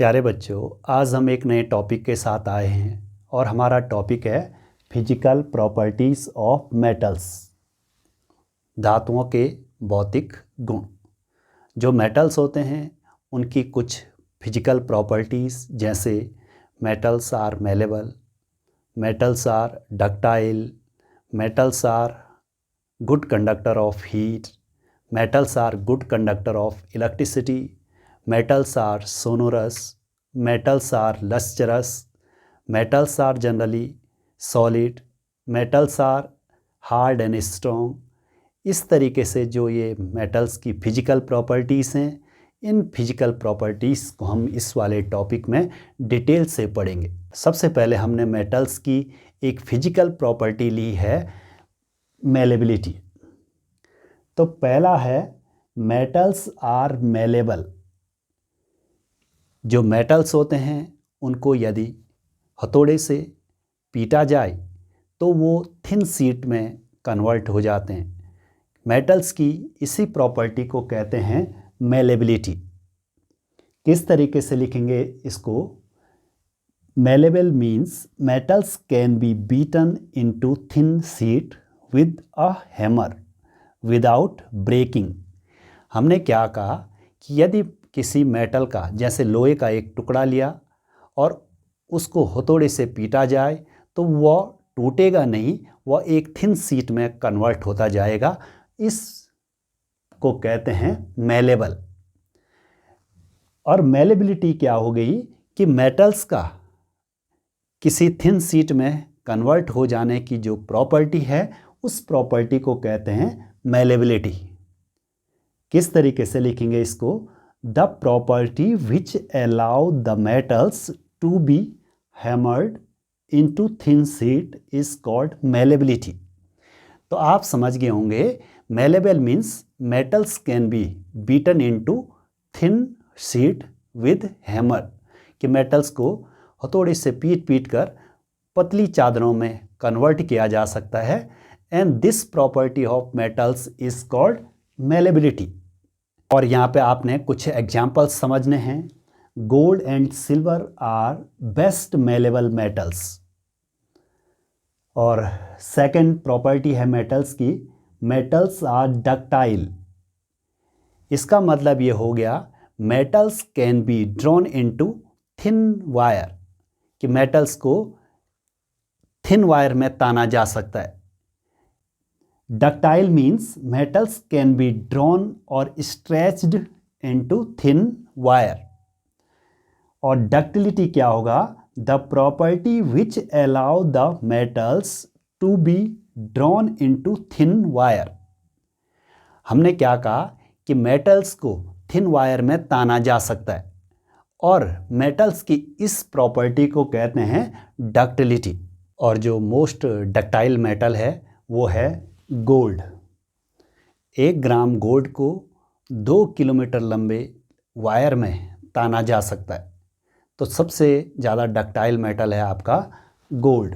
प्यारे बच्चों, आज हम एक नए टॉपिक के साथ आए हैं और हमारा टॉपिक है फिजिकल प्रॉपर्टीज़ ऑफ मेटल्स, धातुओं के भौतिक गुण। जो मेटल्स होते हैं उनकी कुछ फिजिकल प्रॉपर्टीज़, जैसे metals are malleable, metals are ductile, metals are good conductor of heat, metals are good conductor of electricity, metals are sonorous, metals are lustrous, metals are generally solid, metals are hard and strong। इस तरीके से जो ये metals की physical properties हैं, in physical properties को हम इस वाले टॉपिक में डिटेल से पढ़ेंगे। सबसे पहले हमने मेटल्स की एक फिजिकल प्रॉपर्टी ली है, मेलेबिलिटी। तो पहला है मेटल्स आर मेलेबल। जो मेटल्स होते हैं उनको यदि हथौड़े से पीटा जाए तो वो थिन शीट में कन्वर्ट हो जाते हैं। मेटल्स की इसी प्रॉपर्टी को कहते हैं मेलेबिलिटी। किस तरीके से लिखेंगे इसको? Malleable means metals can be beaten into thin sheet with a hammer without breaking. हमने क्या कहा कि यदि किसी मेटल का, जैसे लोहे का एक टुकड़ा लिया और उसको हथौड़े से पीटा जाए तो वह टूटेगा नहीं, वह एक थिन शीट में कन्वर्ट होता जाएगा। इसको कहते हैं मेलेबल। और मेलेबिलिटी क्या हो गई कि मेटल्स का किसी थिन शीट में कन्वर्ट हो जाने की जो प्रॉपर्टी है, उस प्रॉपर्टी को कहते हैं मेलेबिलिटी। किस तरीके से लिखेंगे इसको? The property which allow the metals to be hammered into thin sheet is called malleability. तो आप समझ गए होंगे, malleable means metals can be beaten into thin sheet with hammer, कि मेटल्स को हथौड़े से पीट पीट कर पतली चादरों में कन्वर्ट किया जा सकता है। And this property of metals is called malleability. और यहाँ पे आपने कुछ एग्जाम्पल्स समझने हैं। Gold and silver are best malleable metals. और सेकंड प्रॉपर्टी है मेटल्स की, मेटल्स आर डक्टाइल। इसका मतलब ये हो गया metals can be drawn into thin wire, कि मेटल्स को थिन वायर में ताना जा सकता है। Ductile means metals can be drawn और स्ट्रेच्ड इनटू थिन वायर। और डक्टिलिटी क्या होगा? The property which allow the metals to be drawn into thin wire. हमने क्या कहा कि मेटल्स को थिन वायर में ताना जा सकता है, और मेटल्स की इस प्रॉपर्टी को कहते हैं डक्टिलिटी। और जो मोस्ट डक्टाइल मेटल है वो है गोल्ड। 1 ग्राम गोल्ड को 2 किलोमीटर लंबे वायर में ताना जा सकता है। तो सबसे ज़्यादा डक्टाइल मेटल है आपका गोल्ड।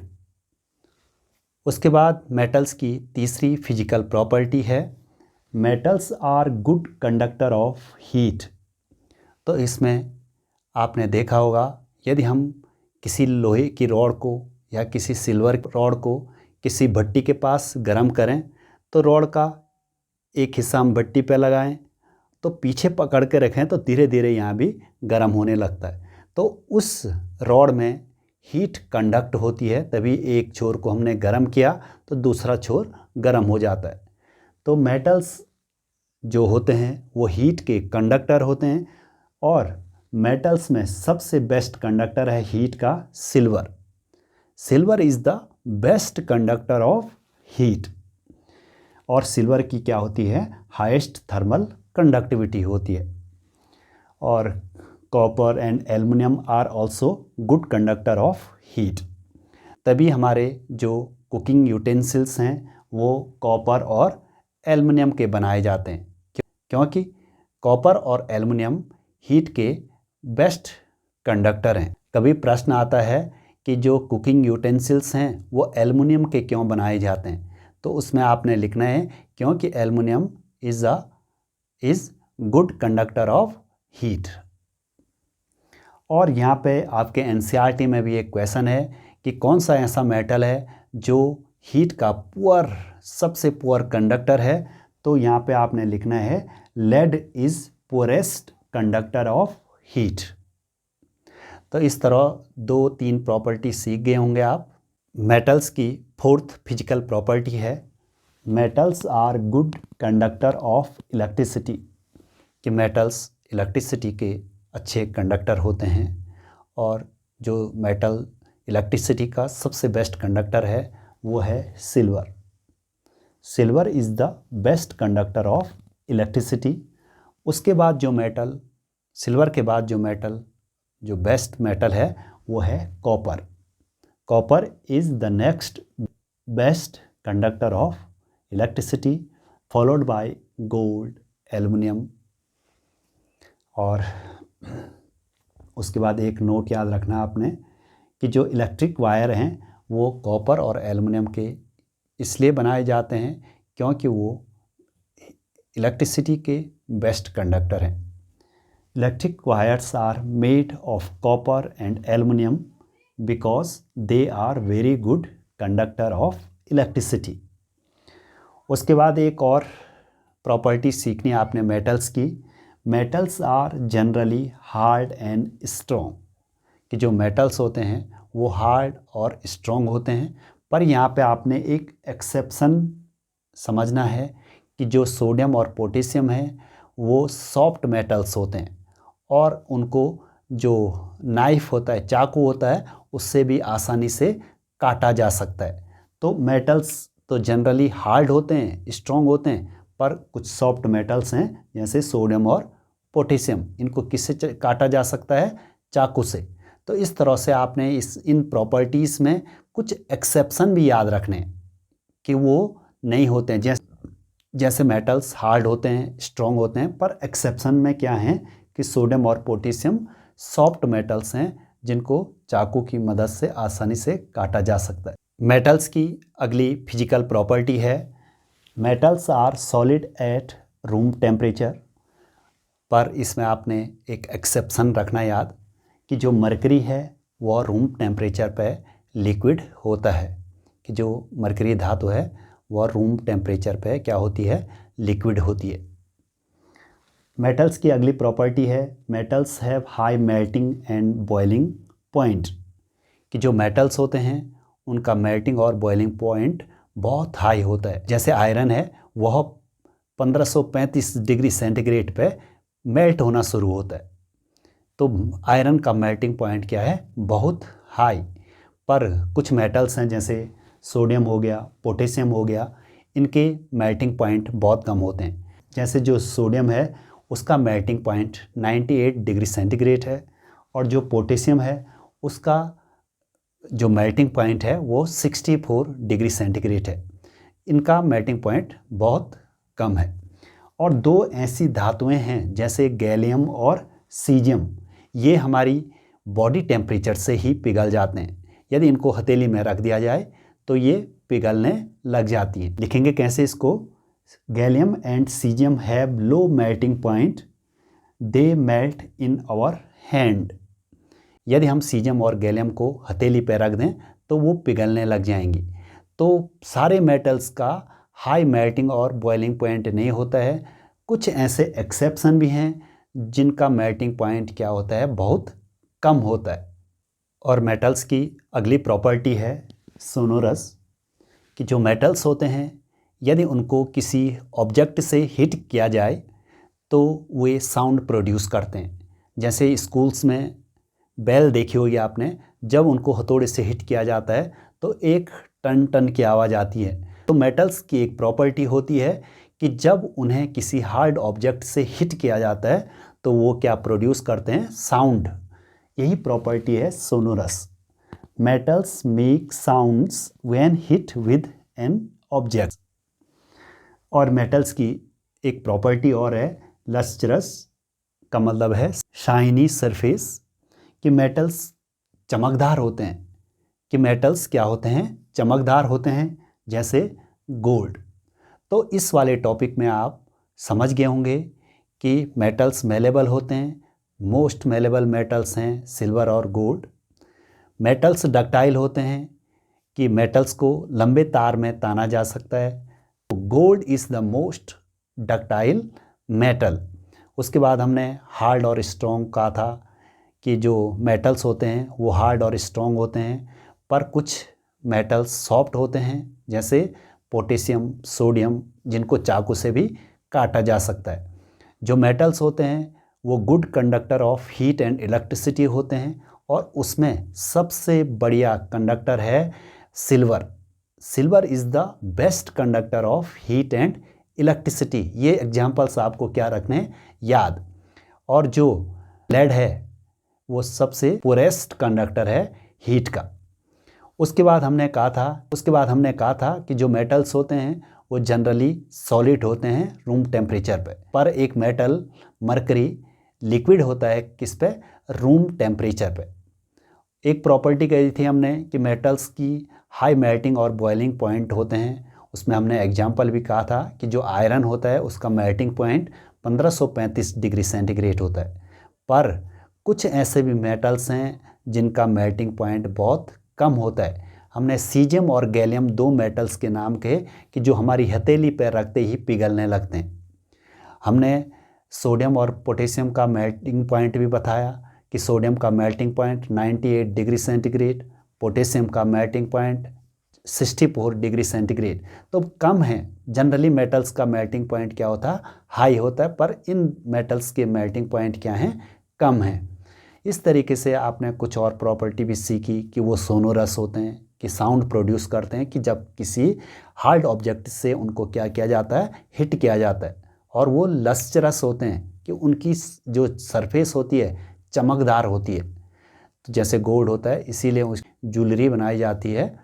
उसके बाद मेटल्स की तीसरी फिजिकल प्रॉपर्टी है, metals are good conductor of heat. तो इसमें आपने देखा होगा, यदि हम किसी लोहे की रॉड को या किसी सिल्वर रॉड को किसी भट्टी के पास गर्म करें, तो रॉड का एक हिस्सा हम भट्टी पे लगाएं तो पीछे पकड़ के रखें तो धीरे धीरे यहाँ भी गर्म होने लगता है। तो उस रॉड में हीट कंडक्ट होती है, तभी एक छोर को हमने गर्म किया तो दूसरा छोर गर्म हो जाता है। तो मेटल्स जो होते हैं वो हीट के कंडक्टर होते हैं, और मेटल्स में सबसे बेस्ट कंडक्टर है हीट का silver. Silver is the best conductor of heat. और सिल्वर की क्या होती है? हाईएस्ट थर्मल कंडक्टिविटी होती है। और copper and aluminium are also good conductor of heat. तभी हमारे जो कुकिंग यूटेंसिल्स हैं वो कॉपर और एल्युमिनियम के बनाए जाते हैं, क्योंकि कॉपर और एल्युमिनियम हीट के बेस्ट कंडक्टर हैं। कभी प्रश्न आता है कि जो कुकिंग यूटेंसिल्स हैं वो एल्युमिनियम के क्यों बनाए जाते हैं, तो उसमें आपने लिखना है क्योंकि aluminium is good conductor of heat. और यहाँ पे आपके एनसीईआरटी में भी एक क्वेश्चन है कि कौन सा ऐसा मेटल है जो हीट का सबसे पुअर कंडक्टर है। तो यहाँ पे आपने लिखना है lead is poorest conductor of heat. तो इस तरह 2-3 प्रॉपर्टी सीख गए होंगे आप। मेटल्स की फोर्थ फिजिकल प्रॉपर्टी है metals are good conductor of electricity, कि मेटल्स इलेक्ट्रिसिटी के अच्छे कंडक्टर होते हैं। और जो मेटल इलेक्ट्रिसिटी का सबसे बेस्ट कंडक्टर है वो है silver. Silver is the best conductor of electricity. उसके बाद जो मेटल, सिल्वर के बाद जो बेस्ट मेटल है वो है copper. Copper is the next best conductor of electricity, followed by gold, aluminium. और उसके बाद एक नोट याद रखना आपने कि जो इलेक्ट्रिक वायर हैं वो कॉपर और एल्युमिनियम के इसलिए बनाए जाते हैं क्योंकि वो इलेक्ट्रिसिटी के बेस्ट कंडक्टर हैं। Electric wires are made of copper and aluminium because they are very good conductor of electricity. उसके बाद एक और प्रॉपर्टी सीखनी है आपने मेटल्स की। Metals are generally hard and strong, कि जो मेटल्स होते हैं वो हार्ड और स्ट्रॉन्ग होते हैं। पर यहाँ पे आपने एक एक्सेप्शन समझना है कि जो सोडियम और पोटेशियम है वो सॉफ्ट मेटल्स होते हैं और उनको जो नाइफ होता है, चाकू होता है, उससे भी आसानी से काटा जा सकता है। तो मेटल्स तो जनरली हार्ड होते हैं, स्ट्रॉन्ग होते हैं, पर कुछ सॉफ्ट मेटल्स हैं जैसे सोडियम और पोटेशियम, इनको किससे काटा जा सकता है? चाकू से। तो इस तरह से आपने इन प्रॉपर्टीज़ में कुछ एक्सेप्शन भी याद रखने कि वो नहीं होते हैं। जैसे मेटल्स हार्ड होते हैं, स्ट्रॉन्ग होते हैं, पर एक्सेप्शन में क्या है कि सोडियम और पोटेशियम सॉफ्ट मेटल्स हैं जिनको चाकू की मदद से आसानी से काटा जा सकता है। मेटल्स की अगली फिजिकल प्रॉपर्टी है metals are solid at room temperature. पर इसमें आपने एक एक्सेप्शन रखना याद कि जो मरकरी है वो रूम टेम्परेचर पे लिक्विड होता है, कि जो मरकरी धातु है वह रूम टेम्परेचर पे क्या होती है? लिक्विड होती है। मेटल्स की अगली प्रॉपर्टी है metals have high melting and boiling point, कि जो मेटल्स होते हैं उनका मेल्टिंग और बॉइलिंग पॉइंट बहुत हाई होता है। जैसे आयरन है वह 1535 डिग्री सेंटीग्रेड पे मेल्ट होना शुरू होता है। तो आयरन का मेल्टिंग पॉइंट क्या है? बहुत हाई। पर कुछ मेटल्स हैं जैसे सोडियम हो गया, पोटेशियम हो गया, इनके मेल्टिंग पॉइंट बहुत कम होते हैं। जैसे जो सोडियम है उसका मेल्टिंग पॉइंट 98 डिग्री सेंटीग्रेड है और जो पोटेशियम है उसका जो मेल्टिंग पॉइंट है वो 64 डिग्री सेंटीग्रेड है। इनका मेल्टिंग पॉइंट बहुत कम है। और दो ऐसी धातुएं हैं जैसे गैलियम और सीजियम, ये हमारी बॉडी टेम्परेचर से ही पिघल जाते हैं। यदि इनको हथेली में रख दिया जाए तो ये पिघलने लग जाती हैं। लिखेंगे कैसे इसको? Gallium and caesium have low melting point, they melt in our hand. यदि हम सीजियम और गैलियम को हथेली पर रख दें तो वो पिघलने लग जाएंगी। तो सारे मेटल्स का हाई मेल्टिंग और बॉइलिंग पॉइंट नहीं होता है। कुछ ऐसे एक्सेप्शन भी हैं जिनका मेल्टिंग पॉइंट क्या होता है? बहुत कम होता है। और मेटल्स की अगली प्रॉपर्टी है सोनोरस, कि जो मेटल्स होते हैं यदि उनको किसी ऑब्जेक्ट से हिट किया जाए तो वे साउंड प्रोड्यूस करते हैं। जैसे स्कूल्स में बेल देखी होगी आपने, जब उनको हथौड़े से हिट किया जाता है तो एक टन टन की आवाज़ आती है। तो मेटल्स की एक प्रॉपर्टी होती है कि जब उन्हें किसी हार्ड ऑब्जेक्ट से हिट किया जाता है तो वो क्या प्रोड्यूस करते हैं? साउंड। यही प्रॉपर्टी है sonorous. Metals make sounds when hit with an object. और मेटल्स की एक प्रॉपर्टी और है लस्ट्रस, का मतलब है शाइनी सरफेस, कि मेटल्स चमकदार होते हैं। कि मेटल्स क्या होते हैं? चमकदार होते हैं जैसे गोल्ड। तो इस वाले टॉपिक में आप समझ गए होंगे कि मेटल्स मेलेबल होते हैं, मोस्ट मेलेबल मेटल्स हैं सिल्वर और गोल्ड। मेटल्स डक्टाइल होते हैं कि मेटल्स को लंबे तार में ताना जा सकता है। तो gold is the most ductile metal. उसके बाद हमने हार्ड और स्ट्रॉन्ग कहा था कि जो मेटल्स होते हैं वो हार्ड और स्ट्रॉन्ग होते हैं, पर कुछ मेटल्स सॉफ्ट होते हैं जैसे पोटेशियम, सोडियम, जिनको चाकू से भी काटा जा सकता है। जो मेटल्स होते हैं वो good conductor of heat and electricity होते हैं, और उसमें सबसे बढ़िया कंडक्टर है silver. Silver is the best conductor of heat and electricity. ये एग्जाम्पल्स आपको क्या रखने याद। और जो लेड है वो सबसे पुरेस्ट कंडक्टर है हीट का। उसके बाद हमने कहा था कि जो मेटल्स होते हैं वो जनरली सॉलिड होते हैं रूम टेम्परेचर पे, पर एक मेटल मरकरी लिक्विड होता है किस पे, रूम टेम्परेचर पे। एक प्रॉपर्टी कही थी हमने कि मेटल्स की हाई मेल्टिंग और बॉइलिंग पॉइंट होते हैं। उसमें हमने एग्जाम्पल भी कहा था कि जो आयरन होता है उसका मेल्टिंग पॉइंट 1535 डिग्री सेंटीग्रेड होता है, पर कुछ ऐसे भी मेटल्स हैं जिनका मेल्टिंग पॉइंट बहुत कम होता है। हमने सीजियम और गैलियम दो मेटल्स के नाम कहे कि जो हमारी हथेली पर रखते ही पिघलने लगते हैं। हमने सोडियम और पोटेशियम का मेल्टिंग पॉइंट भी बताया कि सोडियम का melting point 98 degree centigrade, potassium का मेल्टिंग पॉइंट 64 डिग्री सेंटीग्रेड। तो कम है, जनरली मेटल्स का मेल्टिंग पॉइंट क्या होता है, हाई होता है, पर इन मेटल्स के मेल्टिंग पॉइंट क्या हैं, कम हैं। इस तरीके से आपने कुछ और प्रॉपर्टी भी सीखी कि वो सोनोरस होते हैं, कि साउंड प्रोड्यूस करते हैं कि जब किसी हार्ड ऑब्जेक्ट से उनको क्या किया जाता है, हिट किया जाता है। और वो लस्चरस होते हैं कि उनकी जो सरफेस होती है चमकदार होती है, तो जैसे गोल्ड होता है इसीलिए उसकी ज्वेलरी बनाई जाती है।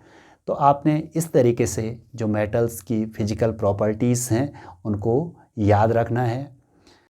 तो आपने इस तरीके से जो मेटल्स की फिजिकल प्रॉपर्टीज़ हैं उनको याद रखना है।